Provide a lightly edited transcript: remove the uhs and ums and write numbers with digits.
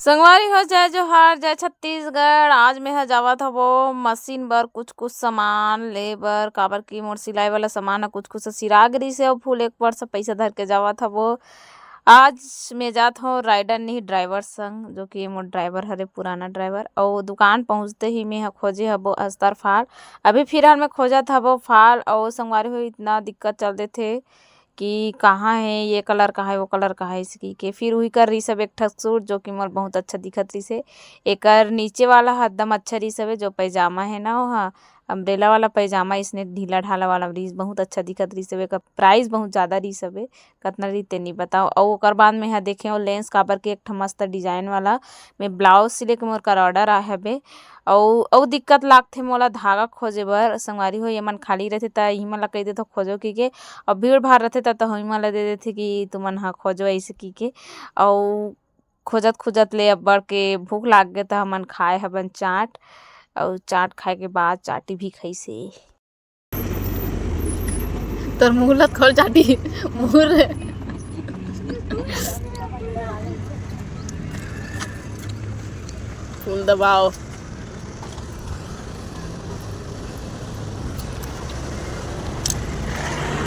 संगवारी हो जय जोहार जय छत्तीसगढ़। आज मैं ह जावत हबो मशीन बर कुछ कुछ सामान ले बर, काबर की मोर सिलाई वाला सामान ह कुछ कुछ सिरा गिरिस हे अउ फुल एक वर्ष पैसा धर के जावत हबो। आज मैं जात हूँ राइडर नहीं ड्राइवर संग, जो कि मोर ड्राइवर हरे पुराना ड्राइवर। अउ दुकान पहुँचते ही मैं खोजे हबो अस्तर फाल। अभी फिलहाल मैं खोजत हबो फाल। अउ संगवारी हो इतना दिक्कत चलते थे कि कहाँ है ये कलर कहाँ है वो कलर कहाँ है इसकी के। फिर वही कर रही सब एक ठक सूट जो कि मोर बहुत अच्छा दिखत रही से। एकर नीचे वाला ह एकदम अच्छा रही सब जो पैजामा है ना वो अम्ब्रेला वाला पैजामा इसने ढीला ढाला वाला रही बहुत अच्छा दिखत रही सब। एकर प्राइस बहुत ज़्यादा रही सब कतना रही ते नहीं बताओ। और ओकर बाद में यहाँ देखे और लेंस काबर के एक ठो मस्त डिजाइन वाला मैं ब्लाउज सिले के मोर कर ऑर्डर आए हबे। अउ दिक्कत लागथे मोला धागा खोजे बर। संगवारी हो ये मन खाली रहथे त इहिं ला कही देथव खोजो की के, और भीड़ भाड़ रहथे त हिमा ला दे देथे कि तुमन ह खोजो ऐसे की के। अउ खोजत खोजत ले अब्बड़ के भूख लाग गे त हमन खाए हबन चाट। अउ चाट खाए के बाद चाटी भी खइसे। तोर मुँह ला खोल चाटी मुँह फूल दबाओ।